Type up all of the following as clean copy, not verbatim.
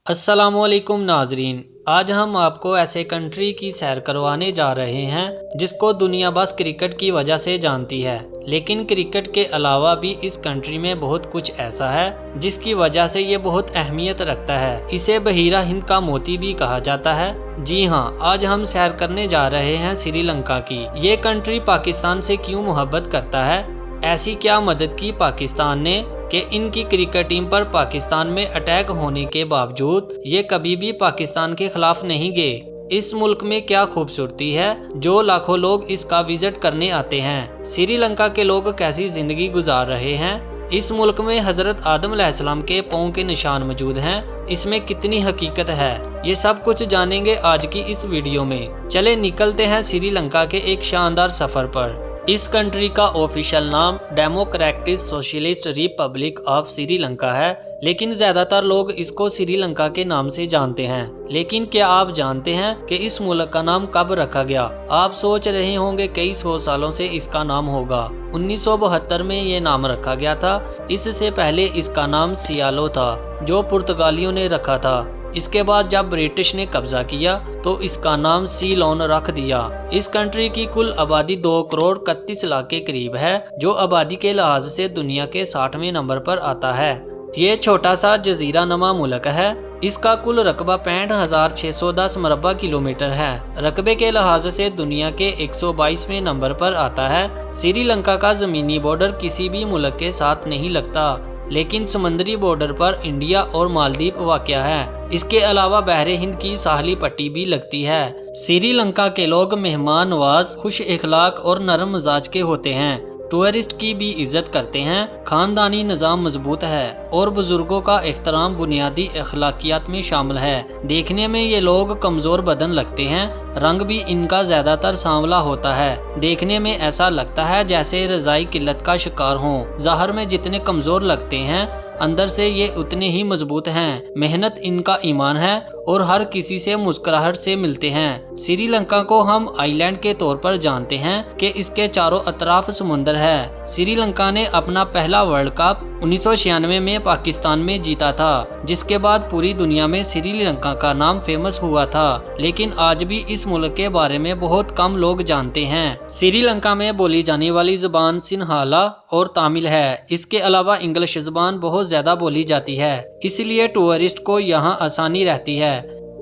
अस्सलामुअलैकुम नाजरीन, आज हम आपको ऐसे कंट्री की सैर करवाने जा रहे हैं जिसको दुनिया बस क्रिकेट की वजह से जानती है। लेकिन क्रिकेट के अलावा भी इस कंट्री में बहुत कुछ ऐसा है जिसकी वजह से ये बहुत अहमियत रखता है। इसे बहीरा हिंद का मोती भी कहा जाता है। जी हाँ, आज हम सैर करने जा रहे हैं श्रीलंका की। ये कंट्री पाकिस्तान से क्यों मोहब्बत करता है, ऐसी क्या मदद की पाकिस्तान ने कि इनकी क्रिकेट टीम पर पाकिस्तान में अटैक होने के बावजूद ये कभी भी पाकिस्तान के खिलाफ नहीं गए। इस मुल्क में क्या खूबसूरती है जो लाखों लोग इसका विजिट करने आते हैं। श्रीलंका के लोग कैसी जिंदगी गुजार रहे हैं। इस मुल्क में हजरत आदम अलैहिस्सलाम के पांव के निशान मौजूद हैं। इसमें कितनी हकीकत है, ये सब कुछ जानेंगे आज की इस वीडियो में। चले निकलते हैं श्रीलंका के एक शानदार सफर पर। इस कंट्री का ऑफिशियल नाम democratic socialist Republic of Sri Lanka है, लेकिन ज्यादातर लोग इसको श्रीलंका के नाम से जानते हैं। लेकिन क्या आप जानते हैं कि इस मुल्क का नाम कब रखा गया? आप सोच रहे होंगे कई सौ सालों से इसका नाम होगा। 1972 में ये नाम रखा गया था। इससे पहले इसका नाम सियालो था जो पुर्तगालियों ने रखा था। इसके बाद जब ब्रिटिश ने कब्जा किया तो इसका नाम सीलोन रख दिया। इस कंट्री की कुल आबादी 2 करोड़ 31 लाख के करीब है, जो आबादी के लिहाज से दुनिया के 60वें नंबर पर आता है। ये छोटा सा जजीरा नमा मुल्क है। इसका कुल रकबा 65,610 मरबा किलोमीटर है। रकबे के लिहाज से दुनिया के 122वें नंबर पर आता है। श्रीलंका का जमीनी बॉर्डर किसी भी मुल्क के साथ नहीं लगता, लेकिन समुद्री बॉर्डर पर इंडिया और मालदीव वाक़या है। इसके अलावा बहरे हिंद की साहली पट्टी भी लगती है। श्रीलंका के लोग मेहमान नवाज, खुश इखलाक और नरम मिजाज के होते हैं। टूरिस्ट की भी इज्जत करते हैं। खानदानी निज़ाम मजबूत है और बुजुर्गों का एहतराम बुनियादी अखलाकियात में शामिल है। देखने में ये लोग कमज़ोर बदन लगते हैं। रंग भी इनका ज़्यादातर सांवला होता है। देखने में ऐसा लगता है जैसे रज़ाई किल्लत का शिकार हों। ज़ाहिर में जितने कमज़ोर लगते हैं, अंदर से ये उतने ही मजबूत हैं। मेहनत इनका ईमान है और हर किसी से मुस्कुराहट से मिलते हैं। श्रीलंका को हम आइलैंड के तौर पर जानते हैं कि इसके चारों अतराफ समुंदर है। श्रीलंका ने अपना पहला वर्ल्ड कप 1996 में पाकिस्तान में जीता था, जिसके बाद पूरी दुनिया में श्रीलंका का नाम फेमस हुआ था। लेकिन आज भी इस मुल्क के बारे में बहुत कम लोग जानते हैं। श्रीलंका में बोली जाने वाली जुबान सिंहाला और तमिल है। इसके अलावा इंग्लिश जुबान बहुत ज्यादा बोली जाती है, इसलिए टूरिस्ट को यहाँ आसानी रहती है।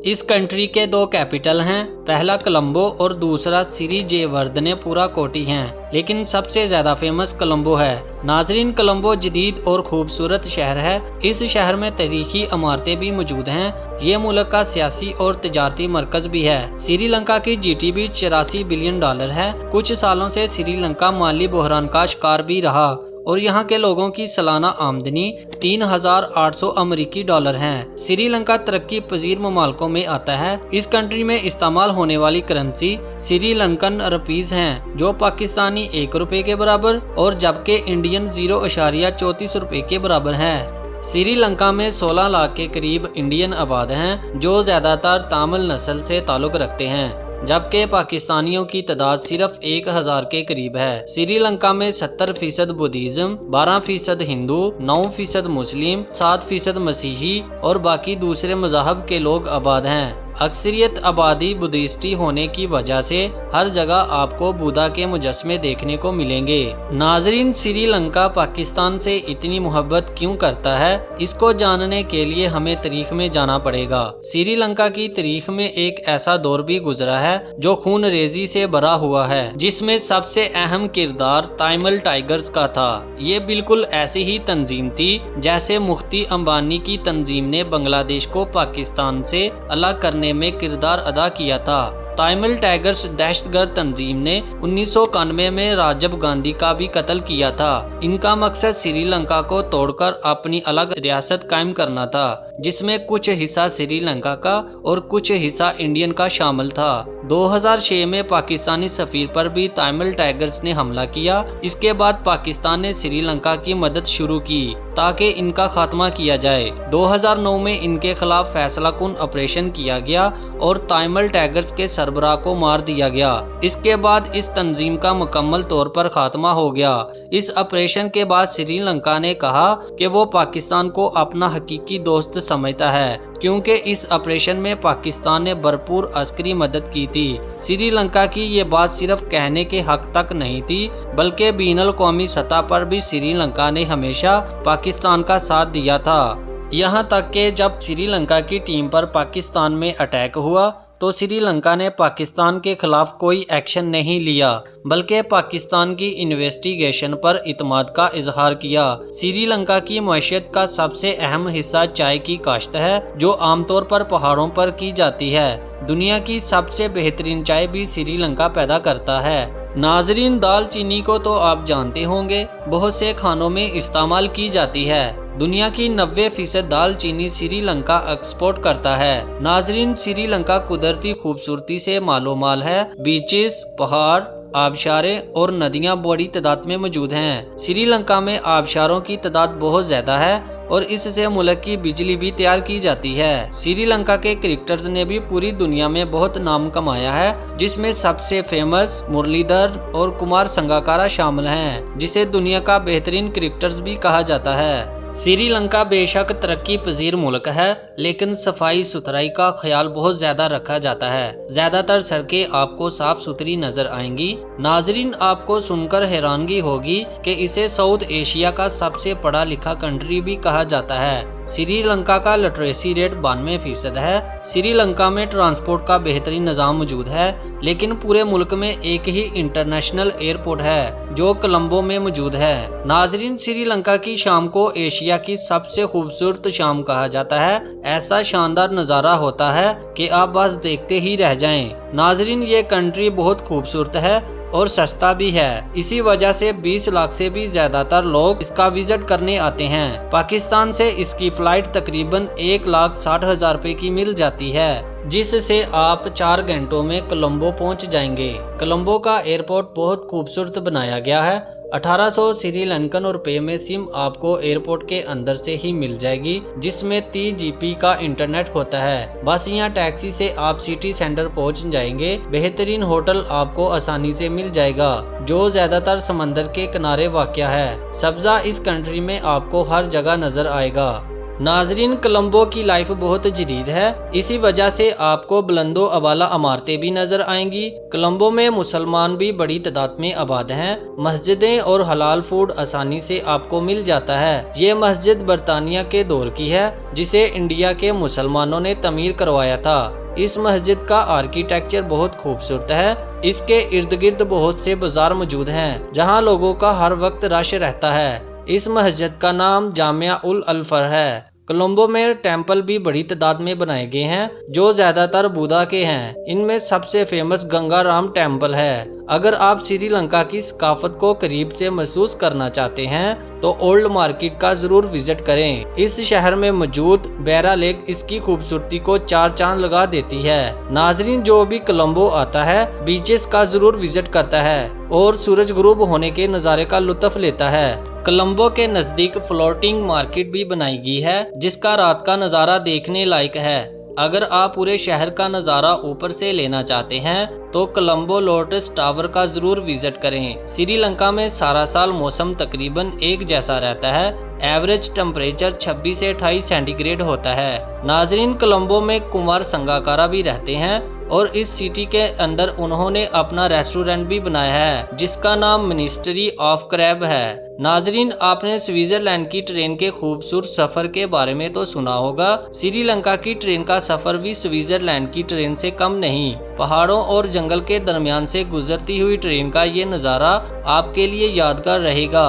इस कंट्री के 2 कैपिटल हैं, पहला कोलंबो और दूसरा श्रीजयवर्धनेपुरा कोटी हैं, लेकिन सबसे ज्यादा फेमस कोलंबो है। नाजरीन, कोलंबो जदीद और खूबसूरत शहर है। इस शहर में तारीखी इमारतें भी मौजूद हैं। ये मुल्क का सियासी और तिजारती मरकज भी है। श्रीलंका की जीडीपी 84 बिलियन डॉलर है। कुछ सालों से श्रीलंका माली बहरान का शिकार भी रहा और यहाँ के लोगों की सालाना आमदनी 3,800 अमेरिकी डॉलर है। श्रीलंका तरक्की पजीर ममालिकों में आता है। इस कंट्री में इस्तेमाल होने वाली करेंसी श्रीलंकन रुपीज हैं, जो पाकिस्तानी 1 रुपये के बराबर और जबकि इंडियन 0.34 रुपये के बराबर है। श्रीलंका में 16 लाख के करीब इंडियन आबाद हैं, जो ज्यादातर तमिल नस्ल से ताल्लुक रखते हैं, जबकि पाकिस्तानियों की तादाद सिर्फ 1,000 के करीब है। श्रीलंका में 70% बुद्धिज्म, 12% हिंदू, 9% मुस्लिम, 7% मसीही और बाकी दूसरे मज़हब के लोग आबाद हैं। अक्सरियत आबादी बुद्धिस्टी होने की वजह से हर जगह आपको बुद्धा के मुजस्मे देखने को मिलेंगे। नाजरीन, श्रीलंका पाकिस्तान से इतनी मोहब्बत क्यों करता है, इसको जानने के लिए हमें तारीख में जाना पड़ेगा। श्रीलंका की तारीख में एक ऐसा दौर भी गुजरा है जो खून रेजी से भरा हुआ है, जिसमें सबसे अहम किरदार तमिल टाइगर्स का था। ये बिल्कुल ऐसी ही तंजीम थी जैसे मुफ्ती अंबानी की तंजीम ने बांग्लादेश को पाकिस्तान से अलग करने में किरदार अदा किया था। तमिल टाइगर्स दहशतगर्द तंजीम ने 1991 में राजीव गांधी का भी कत्ल किया था। इनका मकसद श्रीलंका को तोड़कर अपनी अलग रियासत कायम करना था, जिसमें कुछ हिस्सा श्रीलंका का और कुछ हिस्सा इंडियन का शामिल था। 2006 में पाकिस्तानी सफीर पर भी तमिल टाइगर्स ने हमला किया। इसके बाद पाकिस्तान ने श्रीलंका की मदद शुरू की ताकि इनका खात्मा किया जाए। 2009 में इनके खिलाफ फैसला कुन ऑपरेशन किया गया और तमिल टाइगर्स के سربراہ کو مار دیا گیا۔ اس کے بعد اس تنظیم کا مکمل طور پر خاتمہ ہو گیا۔ اس آپریشن کے بعد سری لنکا نے کہا کہ وہ پاکستان کو اپنا حقیقی دوست سمجھتا ہے، کیونکہ اس آپریشن میں پاکستان نے بھرپور عسکری مدد کی تھی۔ سری لنکا کی یہ بات صرف کہنے کے حق تک نہیں تھی، بلکہ بین الاقوامی سطح پر بھی سری لنکا نے ہمیشہ پاکستان کا ساتھ دیا تھا۔ یہاں تک کہ جب سری لنکا کی ٹیم پر پاکستان میں اٹیک ہوا تو سری لنکا نے پاکستان کے خلاف کوئی ایکشن نہیں لیا، بلکہ پاکستان کی انویسٹیگیشن پر اعتماد کا اظہار کیا۔ سری لنکا کی معیشت کا سب سے اہم حصہ چائے کی کاشت ہے، جو عام طور پر پہاڑوں پر کی جاتی ہے۔ دنیا کی سب سے بہترین چائے بھی سری لنکا پیدا کرتا ہے۔ ناظرین، دال چینی کو تو آپ جانتے ہوں گے، بہت سے کھانوں میں استعمال کی جاتی ہے۔ دنیا کی 90% دال چینی سری لنکا ایکسپورٹ کرتا ہے۔ ناظرین، سری لنکا قدرتی خوبصورتی سے مالو مال ہے۔ بیچز، پہاڑ، آبشاریں اور ندیاں بڑی تعداد میں موجود ہیں۔ سری لنکا میں آبشاروں کی تعداد بہت زیادہ ہے اور اس سے ملک کی بجلی بھی تیار کی جاتی ہے۔ سری لنکا کے کرکٹرز نے بھی پوری دنیا میں بہت نام کمایا ہے، جس میں سب سے فیمس مرلی دھرن اور کمار سنگاکارا شامل ہیں، جسے دنیا کا بہترین کرکٹرز بھی کہا جاتا ہے۔ سری لنکا بے شک ترقی پذیر ملک ہے، لیکن صفائی ستھرائی کا خیال بہت زیادہ رکھا جاتا ہے۔ زیادہ تر سڑکیں آپ کو صاف ستھری نظر آئیں گی۔ ناظرین، آپ کو سن کر حیرانگی ہوگی کہ اسے ساؤتھ ایشیا کا سب سے پڑھا لکھا کنٹری بھی کہا جاتا ہے۔ سری لنکا کا لٹریسی ریٹ 92% ہے۔ سری لنکا میں ٹرانسپورٹ کا بہترین نظام موجود ہے، لیکن پورے ملک میں ایک ہی انٹرنیشنل ایئرپورٹ ہے جو کولمبو میں موجود ہے۔ ناظرین، سری لنکا کی شام کو ایشیا کی سب سے خوبصورت شام کہا جاتا ہے۔ ایسا شاندار نظارہ ہوتا ہے کہ آپ بس دیکھتے ہی رہ جائیں۔ ناظرین، یہ کنٹری بہت خوبصورت ہے اور سستا بھی ہے، اسی وجہ سے 20 لاکھ سے بھی زیادہ تر لوگ اس کا وزٹ کرنے آتے ہیں۔ پاکستان سے اس کی فلائٹ تقریباً 1,60,000 روپے کی مل جاتی ہے، جس سے آپ 4 گھنٹوں میں کولمبو پہنچ جائیں گے۔ کولمبو کا ایئرپورٹ بہت خوبصورت بنایا گیا ہے۔ 1800 سری لنکن روپے میں سم آپ کو ایئرپورٹ کے اندر سے ہی مل جائے گی، جس میں 30 GB کا انٹرنیٹ ہوتا ہے۔ بس یا ٹیکسی سے آپ سٹی سینٹر پہنچ جائیں گے۔ بہترین ہوٹل آپ کو آسانی سے مل جائے گا، جو زیادہ تر سمندر کے کنارے واقع ہے۔ سبزہ اس کنٹری میں آپ کو ہر جگہ نظر آئے گا۔ ناظرین، کولمبو کی لائف بہت جدید ہے، اسی وجہ سے آپ کو بلند و بالا عمارتیں بھی نظر آئیں گی۔ کولمبو میں مسلمان بھی بڑی تعداد میں آباد ہیں۔ مسجدیں اور حلال فوڈ آسانی سے آپ کو مل جاتا ہے۔ یہ مسجد برطانیہ کے دور کی ہے، جسے انڈیا کے مسلمانوں نے تعمیر کروایا تھا۔ اس مسجد کا آرکیٹیکچر بہت خوبصورت ہے۔ اس کے ارد گرد بہت سے بازار موجود ہیں، جہاں لوگوں کا ہر وقت رش رہتا ہے۔ اس مسجد کا نام جامعہ الفر ہے۔ کولمبو میں ٹیمپل بھی بڑی تعداد میں بنائے گئے ہیں، جو زیادہ تر بودھا کے ہیں۔ ان میں سب سے فیمس گنگا رام ٹیمپل ہے۔ اگر آپ سری لنکا کی ثقافت کو قریب سے محسوس کرنا چاہتے ہیں تو اولڈ مارکیٹ کا ضرور وزٹ کریں۔ اس شہر میں موجود بیرا لیک اس کی خوبصورتی کو 4 چاند لگا دیتی ہے۔ ناظرین، جو بھی کولمبو آتا ہے بیچز کا ضرور وزٹ کرتا ہے اور سورج غروب ہونے کے نظارے کا لطف لیتا ہے۔ کولمبو کے نزدیک فلوٹنگ مارکیٹ بھی بنائی گئی ہے، جس کا رات کا نظارہ دیکھنے لائق ہے۔ اگر آپ پورے شہر کا نظارہ اوپر سے لینا چاہتے ہیں تو کولمبو لوٹس ٹاور کا ضرور وزٹ کریں۔ سری لنکا میں سارا سال موسم تقریباً ایک جیسا رہتا ہے۔ ایوریج ٹمپریچر 26 سے 28 سینٹی گریڈ ہوتا ہے۔ ناظرین، کولمبو میں کمار سنگاکارا بھی رہتے ہیں اور اس سٹی کے اندر انہوں نے اپنا ریسٹورنٹ بھی بنایا ہے، جس کا نام منسٹری آف کریب ہے۔ ناظرین، آپ نے سوئٹزرلینڈ کی ٹرین کے خوبصورت سفر کے بارے میں تو سنا ہوگا۔ سری لنکا کی ٹرین کا سفر بھی سوئٹزرلینڈ کی ٹرین سے کم نہیں۔ پہاڑوں اور جنگل کے درمیان سے گزرتی ہوئی ٹرین کا یہ نظارہ آپ کے لیے یادگار رہے گا۔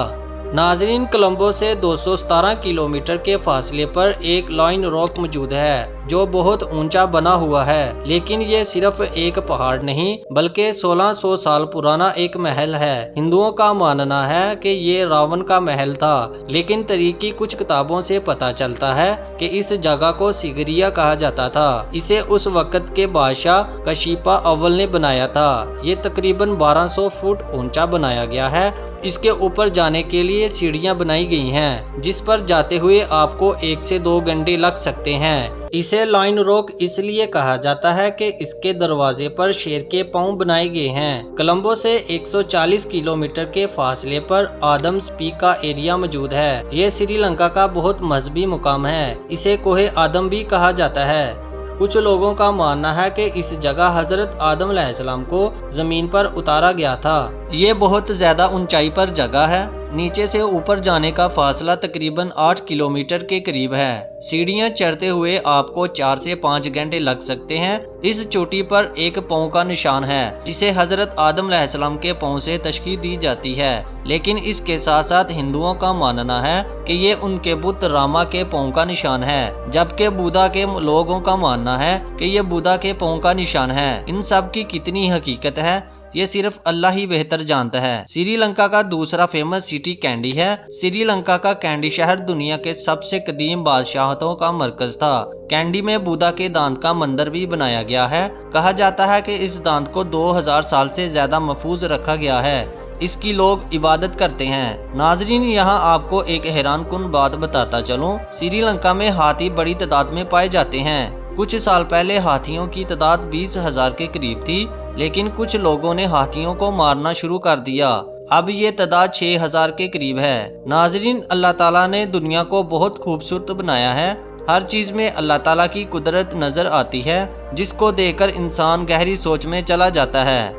ناظرین، کولمبو سے 217 کلومیٹر کے فاصلے پر ایک لائن راک موجود ہے، جو بہت اونچا بنا ہوا ہے، لیکن یہ صرف ایک پہاڑ نہیں بلکہ 1600 سال پرانا ایک محل ہے۔ ہندوؤں کا ماننا ہے کہ یہ راون کا محل تھا، لیکن تاریخ کی کچھ کتابوں سے پتہ چلتا ہے کہ اس جگہ کو سیگریا کہا جاتا تھا۔ اسے اس وقت کے بادشاہ کشیپا اول نے بنایا تھا۔ یہ تقریباً 1200 فٹ اونچا بنایا گیا ہے۔ اس کے اوپر جانے کے لیے लिए सीढ़ियां बनाई गई हैं, जिस पर जाते हुए आपको 1 से 2 घंटे लग सकते हैं। इसे लाइन रॉक इसलिए कहा जाता है कि इसके दरवाजे पर शेर के पांव बनाए गए हैं। कोलंबो से 140 किलोमीटर के फासले पर आदम्स पीक का एरिया मौजूद है। ये श्रीलंका का बहुत मजहबी मुकाम है। इसे कोहे आदम भी कहा जाता है। कुछ लोगों का मानना है कि इस जगह हजरत आदम अलैहिस्सलाम को जमीन पर उतारा गया था। ये बहुत ज्यादा ऊंचाई पर जगह है। नीचे से ऊपर जाने का फासला तकरीबन 8 किलोमीटर के करीब है। सीढ़ियां चढ़ते हुए आपको 4 से 5 घंटे लग सकते हैं। इस चोटी पर एक पांव का निशान है, जिसे हजरत आदम अलैहिस्सलाम के पांव से तशखीस दी जाती है। लेकिन इसके साथ साथ हिंदुओं का मानना है कि ये उनके बुत रामा के पांव का निशान है, जबकि बुद्धा के लोगों का मानना है कि ये बुद्धा के पांव का निशान है। इन सब की कितनी हकीकत है ये सिर्फ अल्लाह ही बेहतर जानता है। श्रीलंका का दूसरा फेमस सिटी कैंडी है। श्रीलंका का कैंडी शहर दुनिया के सबसे कदीम बादशाहतों का मरकज था। कैंडी में बुद्धा के दांत का मंदिर भी बनाया गया है। कहा जाता है कि इस दांत को 2000 साल से ज्यादा महफूज रखा गया है। इसकी लोग इबादत करते हैं। नाजरीन, यहाँ आपको एक हैरानकुन बात बताता चलूं। श्रीलंका में हाथी बड़ी तादाद में पाए जाते हैं। कुछ साल पहले हाथियों की तादाद 20,000 के करीब थी, लेकिन कुछ लोगों ने हाथियों को मारना शुरू कर दिया। अब ये तादाद 6000 के करीब है। नाजरीन, अल्लाह ताला ने दुनिया को बहुत खूबसूरत बनाया है। हर चीज में अल्लाह ताला की कुदरत नजर आती है, जिसको देखकर इंसान गहरी सोच में चला जाता है।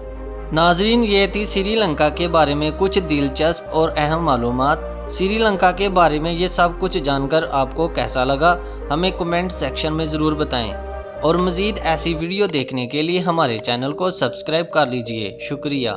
नाजरीन, ये थी श्रीलंका के बारे में कुछ दिलचस्प और अहम मालूमात। श्रीलंका के बारे में ये सब कुछ जानकर आपको कैसा लगा, हमें कमेंट सेक्शन में ज़रूर बताएं। और मज़ीद ऐसी वीडियो देखने के लिए हमारे चैनल को सब्सक्राइब कर लीजिए। शुक्रिया।